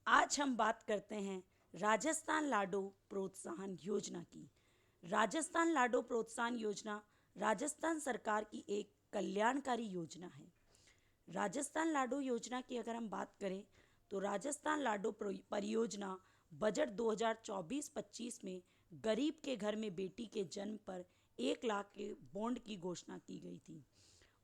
आज हम बात करते हैं राजस्थान लाडो प्रोत्साहन योजना की। राजस्थान लाडो प्रोत्साहन योजना राजस्थान सरकार की एक कल्याणकारी योजना है। राजस्थान लाडो योजना की अगर हम बात करें तो राजस्थान लाडो परियोजना बजट 2024-25 में गरीब के घर में बेटी के जन्म पर 1 लाख के बॉन्ड की घोषणा की गई थी।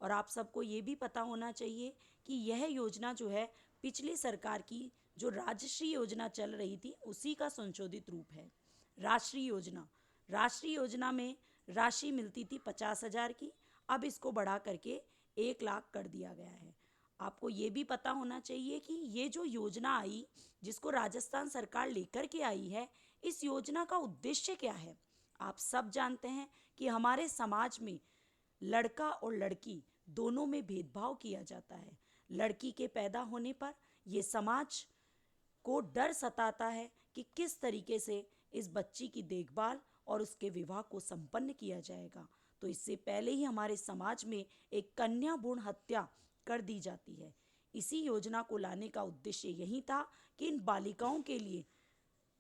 और आप सबको ये भी पता होना चाहिए कि यह योजना जो है पिछली सरकार की जो राजश्री योजना चल रही थी उसी का संशोधित रूप है। राष्ट्रीय योजना में राशि मिलती थी 50,000 की, अब इसको बढ़ा करके 1 लाख कर दिया गया है। आपको ये भी पता होना चाहिए कि ये जो योजना आई जिसको राजस्थान सरकार लेकर के आई है, इस योजना का उद्देश्य क्या है। आप सब जानते हैं कि हमारे समाज में लड़का और लड़की दोनों में भेदभाव किया जाता है। लड़की के पैदा होने पर ये समाज को डर सताता है कि किस तरीके से इस बच्ची की देखभाल और उसके विवाह को संपन्न किया जाएगा। तो इससे पहले ही हमारे समाज में एक कन्या भ्रूण हत्या कर दी जाती है। इसी योजना को लाने का उद्देश्य यही था कि इन बालिकाओं के लिए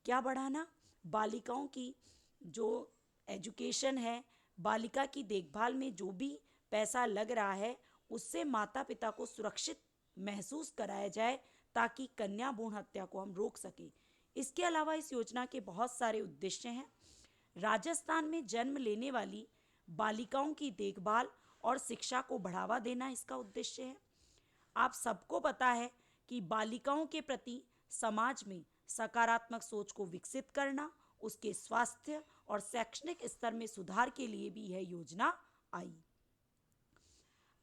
क्या बढ़ाना, बालिकाओं की जो एजुकेशन है, बालिका की देखभाल में जो भी पैसा लग रहा है उससे माता पिता को सुरक्षित महसूस कराया जाए ताकि कन्या भ्रूण हत्या को हम रोक सके। इसके अलावा इस योजना के बहुत सारे उद्देश्य हैं। राजस्थान में जन्म लेने वाली बालिकाओं की देखभाल और शिक्षा को बढ़ावा देना इसका उद्देश्य है। आप सबको पता है कि बालिकाओं के प्रति समाज में सकारात्मक सोच को विकसित करना, उसके स्वास्थ्य और शैक्षणिक स्तर में सुधार के लिए भी यह योजना आई।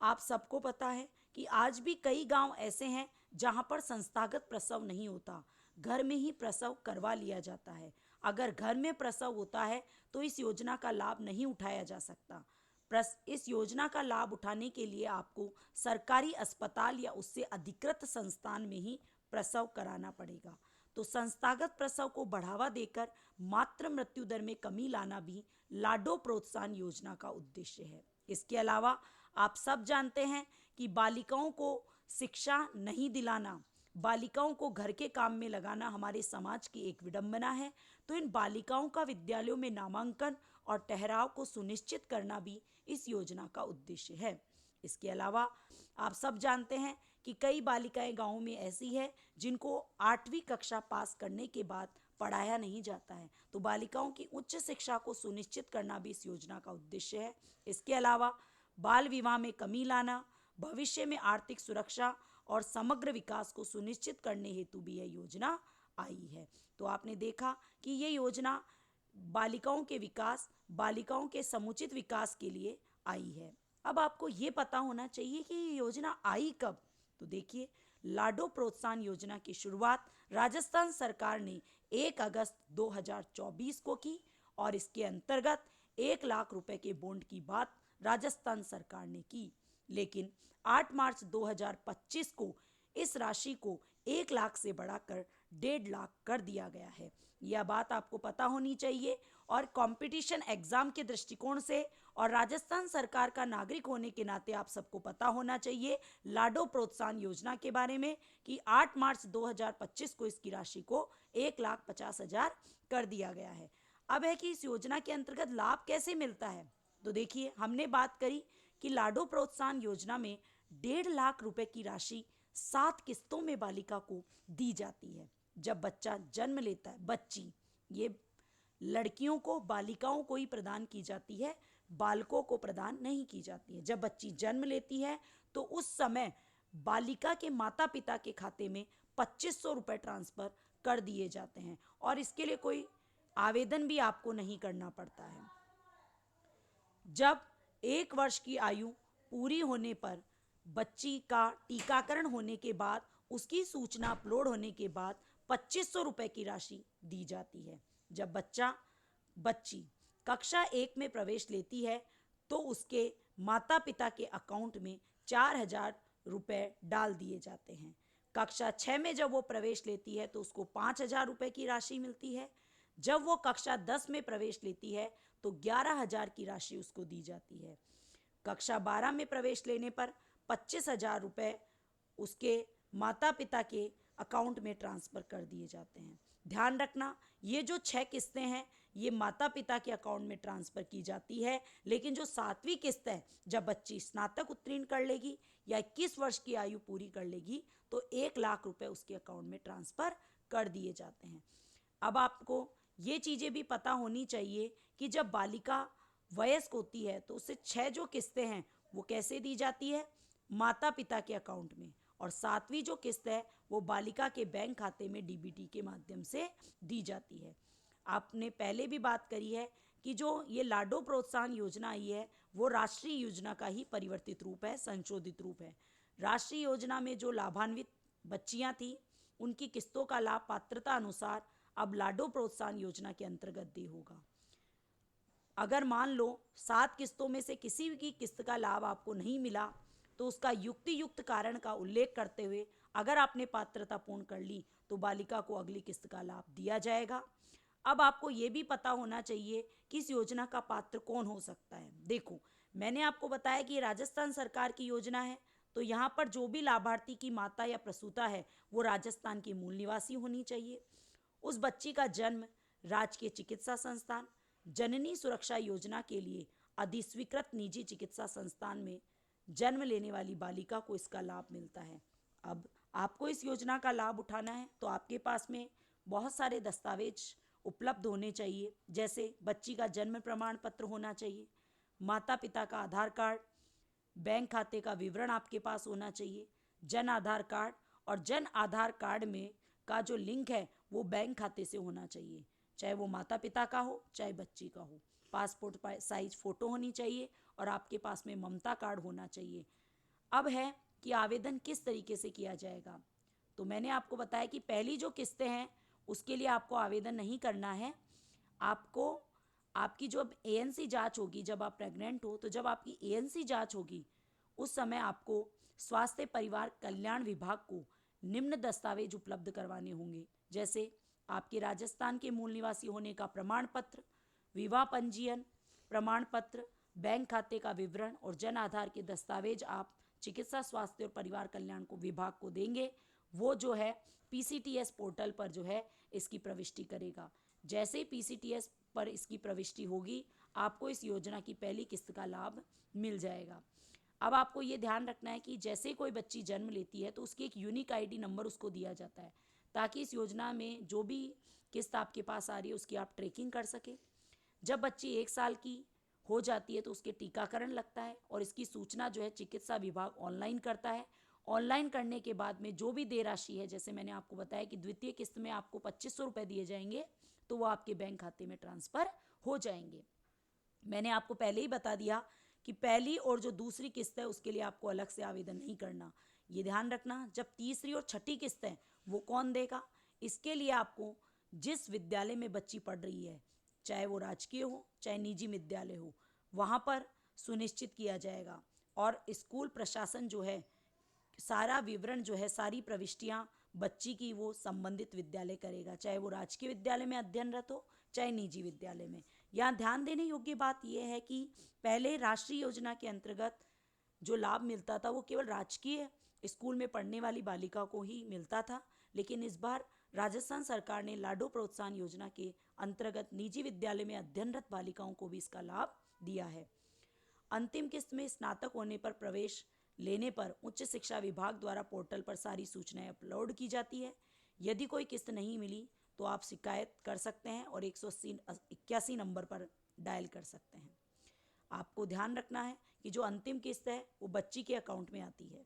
आप सबको पता है कि आज भी कई गांव ऐसे हैं जहां पर संस्थागत प्रसव नहीं होता, घर में ही प्रसव करवा लिया जाता है। अगर घर में प्रसव होता है तो इस योजना का लाभ नहीं उठाया जा सकता। इस योजना का लाभ उठाने के लिए आपको सरकारी अस्पताल या उससे अधिकृत संस्थान में ही प्रसव कराना पड़ेगा। तो संस्थागत प्रसव को बढ़ावा देकर मातृ मृत्यु दर में कमी लाना भी लाडो प्रोत्साहन योजना का उद्देश्य है। इसके अलावा आप सब जानते हैं कि बालिकाओं को शिक्षा नहीं दिलाना, बालिकाओं को घर के काम में लगाना हमारे समाज की एक विडंबना है। तो इन बालिकाओं का विद्यालयों में नामांकन और ठहराव को सुनिश्चित करना भी इस योजना का उद्देश्य है। इसके अलावा आप सब जानते हैं कि कई बालिकाएं गाँव में ऐसी है जिनको 8वीं कक्षा पास करने के बाद पढ़ाया नहीं जाता है। तो बालिकाओं की उच्च शिक्षा को सुनिश्चित करना भी इस योजना का उद्देश्य है। इसके अलावा बाल विवाह में कमी लाना, भविष्य में आर्थिक सुरक्षा और समग्र विकास को सुनिश्चित करने हेतु भी यह योजना आई है। तो आपने देखा कि ये योजना बालिकाओं के विकास, बालिकाओं के समुचित विकास के लिए आई है। अब आपको ये पता होना चाहिए कि ये योजना आई कब। तो देखिए, लाडो प्रोत्साहन योजना की शुरुआत राजस्थान सरकार ने 1 अगस्त 2024 को की और इसके अंतर्गत 1 लाख रुपए के बॉन्ड की बात राजस्थान सरकार ने की। लेकिन 8 मार्च 2025 को इस राशि को 1 लाख से बढ़ाकर 1.5 लाख कर दिया गया है। यह बात आपको पता होनी चाहिए। और कंपटीशन एग्जाम के दृष्टिकोण से और राजस्थान सरकार का नागरिक होने के नाते आप सबको पता होना चाहिए लाडो प्रोत्साहन योजना के बारे में कि 8 मार्च 2025 को इसकी राशि को 1,50,000 कर दिया गया है। अब है कि इस योजना के अंतर्गत लाभ कैसे मिलता है। तो देखिए, हमने बात करी कि लाडो प्रोत्साहन योजना में 1.5 लाख रुपए की राशि 7 किस्तों में बालिका को दी जाती है। जब बच्चा जन्म लेता है, बच्ची, ये लड़कियों को, बालिकाओं को ही प्रदान की जाती है, बालकों को प्रदान नहीं की जाती है। जब बच्ची जन्म लेती है तो उस समय बालिका के माता पिता के खाते में 2500 रुपये ट्रांसफर कर दिए जाते हैं और इसके लिए कोई आवेदन भी आपको नहीं करना पड़ता है। जब 1 वर्ष की आयु पूरी होने पर बच्ची का टीकाकरण होने के बाद, उसकी सूचना अपलोड होने के बाद 2500 रुपये की राशि दी जाती है। जब बच्ची कक्षा 1 में प्रवेश लेती है तो उसके माता पिता के अकाउंट में 4,000 रुपये डाल दिए जाते हैं। कक्षा 6 में जब वो प्रवेश लेती है तो उसको 5,000 रुपये की राशि मिलती है। जब वो कक्षा 10 में प्रवेश लेती है तो 11,000 की राशि उसको दी जाती है। कक्षा 12 में प्रवेश लेने पर 25,000 रुपये उसके माता पिता के अकाउंट में ट्रांसफ़र कर दिए जाते हैं। ध्यान रखना, ये जो 6 किस्तें हैं ये माता पिता के अकाउंट में ट्रांसफ़र की जाती है, लेकिन जो 7वीं किस्त है जब बच्ची स्नातक उत्तीर्ण कर लेगी या 21 वर्ष की आयु पूरी कर लेगी तो 1 लाख रुपए उसके अकाउंट में ट्रांसफ़र कर दिए जाते हैं। अब आपको ये चीज़ें भी पता होनी चाहिए कि जब बालिका वयस्क होती है तो उसे 6 जो किस्तें हैं वो कैसे दी जाती है, माता पिता के अकाउंट में, और 7वीं जो किस्त है वो बालिका के बैंक खाते में डीबीटी के माध्यम से दी जाती है। आपने पहले भी बात करी है कि जो ये लाडो प्रोत्साहन योजना आई है वो राष्ट्रीय योजना का ही परिवर्तित रूप है, संशोधित रूप है। राष्ट्रीय योजना में जो लाभान्वित बच्चियां थी उनकी किस्तों का लाभ पात्रता अनुसार अब लाडो प्रोत्साहन योजना के अंतर्गत दे होगा। अगर मान लो 7 किस्तों में से किसी की किस्त का लाभ आपको नहीं मिला तो उसका युक्त कारण का उल्लेख करते हुए अगर आपने पात्रता पूर्ण कर ली तो बालिका को अगली किस्त का लाभ दिया जाएगा। अब आपको ये भी पता होना चाहिए कि इस योजना का पात्र कौन हो सकता है। देखो, मैंने आपको बताया कि ये राजस्थान सरकार की योजना है, तो यहाँ पर जो भी लाभार्थी की माता या प्रसूता है वो राजस्थान की मूल निवासी होनी चाहिए। उस बच्ची का जन्म राजकीय चिकित्सा संस्थान जननी सुरक्षा योजना के लिए अधिस्वीकृत निजी चिकित्सा संस्थान में जन्म लेने वाली बालिका को इसका लाभ मिलता है। अब आपको इस योजना का लाभ उठाना है तो आपके पास में बहुत सारे दस्तावेज उपलब्ध होने चाहिए, जैसे बच्ची का जन्म प्रमाण पत्र होना चाहिए, माता पिता का आधार कार्ड, बैंक खाते का विवरण आपके पास होना चाहिए, जन आधार कार्ड, और जन आधार कार्ड में का जो लिंक है वो बैंक खाते से होना चाहिए, चाहे वो माता पिता का हो चाहे बच्ची का हो। पासपोर्ट साइज फ़ोटो होनी चाहिए और आपके पास में ममता कार्ड होना चाहिए। अब है कि आवेदन किस तरीके से किया जाएगा। तो मैंने आपको बताया कि पहली जो किस्तें हैं उसके लिए आपको आवेदन नहीं करना है। आपको आपकी जब एएनसी जांच होगी, जब आप प्रेग्नेंट हो तो जब आपकी एएनसी जांच होगी उस समय आपको स्वास्थ्य परिवार कल्याण विभाग को निम्न दस्तावेज उपलब्ध करवाने होंगे, जैसे आपके राजस्थान के मूल निवासी होने का प्रमाण पत्र, विवाह पंजीयन प्रमाण पत्र, बैंक खाते का विवरण और जन आधार के दस्तावेज आप चिकित्सा स्वास्थ्य और परिवार कल्याण को विभाग को देंगे। वो जो है पीसीटीएस पोर्टल पर जो है इसकी प्रविष्टि करेगा। जैसे ही पीसीटीएस पर इसकी प्रविष्टि होगी आपको इस योजना की पहली किस्त का लाभ मिल जाएगा। अब आपको ये ध्यान रखना है कि जैसे कोई बच्ची जन्म लेती है तो उसकी एक यूनिक आईडी नंबर उसको दिया जाता है, ताकि इस योजना में जो भी किस्त आपके पास आ रही है उसकी आप ट्रैकिंग कर सकें। जब बच्ची 1 साल की हो जाती है तो उसके टीकाकरण लगता है और इसकी सूचना जो है चिकित्सा विभाग ऑनलाइन करता है। ऑनलाइन करने के बाद में जो भी देय राशि है, जैसे मैंने आपको बताया कि द्वितीय किस्त में आपको 2500 रुपये दिए जाएंगे तो वो आपके बैंक खाते में ट्रांसफ़र हो जाएंगे। मैंने आपको पहले ही बता दिया कि पहली और जो दूसरी किस्त है उसके लिए आपको अलग से आवेदन नहीं करना। ये ध्यान रखना, जब तीसरी और छठी किस्त है वो कौन देगा, इसके लिए आपको जिस विद्यालय में बच्ची पढ़ रही है, चाहे वो राजकीय हो चाहे निजी विद्यालय हो, वहाँ पर सुनिश्चित किया जाएगा और स्कूल प्रशासन जो है सारा विवरण जो है, सारी प्रविष्टियाँ बच्ची की वो संबंधित विद्यालय करेगा, चाहे वो राजकीय विद्यालय में अध्ययनरत हो चाहे निजी विद्यालय में। यहाँ ध्यान देने योग्य बात यह है कि पहले राष्ट्रीय योजना के अंतर्गत जो लाभ मिलता था वो केवल राजकीय स्कूल में पढ़ने वाली बालिका को ही मिलता था, लेकिन इस बार राजस्थान सरकार ने लाडो प्रोत्साहन योजना के अंतर्गत निजी विद्यालय में अध्ययनरत बालिकाओं को भी इसका लाभ दिया है। अंतिम किस्त में स्नातक होने पर प्रवेश लेने पर उच्च शिक्षा विभाग द्वारा पोर्टल पर सारी सूचनाएं अपलोड की जाती है। यदि कोई किस्त नहीं मिली तो आप शिकायत कर सकते हैं और 181 नंबर पर डायल कर सकते हैं। आपको ध्यान रखना है कि जो अंतिम किस्त है वो बच्ची के अकाउंट में आती है।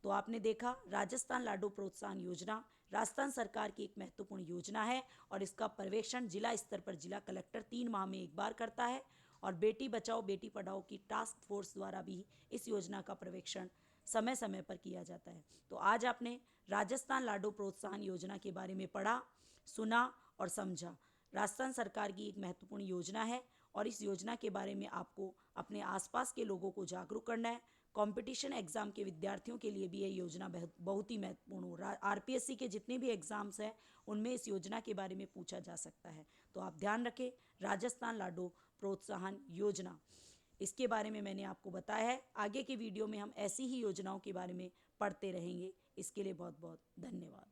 तो आपने देखा, राजस्थान लाडो प्रोत्साहन योजना राजस्थान सरकार की एक महत्वपूर्ण योजना है और इसका पर्यवेक्षण जिला स्तर पर जिला कलेक्टर 3 माह में एक बार करता है और बेटी बचाओ बेटी पढ़ाओ की टास्क फोर्स द्वारा भी इस योजना का पर्यवेक्षण समय समय पर किया जाता है। तो आज आपने राजस्थान लाडो प्रोत्साहन योजना के बारे में पढ़ा, सुना और समझा। राजस्थान सरकार की एक महत्वपूर्ण योजना है और इस योजना के बारे में आपको अपने आसपास के लोगों को जागरूक करना है। कंपटीशन एग्ज़ाम के विद्यार्थियों के लिए भी ये योजना बहुत ही महत्वपूर्ण हो। आरपीएससी के जितने भी एग्ज़ाम्स हैं उनमें इस योजना के बारे में पूछा जा सकता है। तो आप ध्यान रखें, राजस्थान लाडो प्रोत्साहन योजना, इसके बारे में मैंने आपको बताया है। आगे की वीडियो में हम ऐसी ही योजनाओं के बारे में पढ़ते रहेंगे। इसके लिए बहुत बहुत धन्यवाद।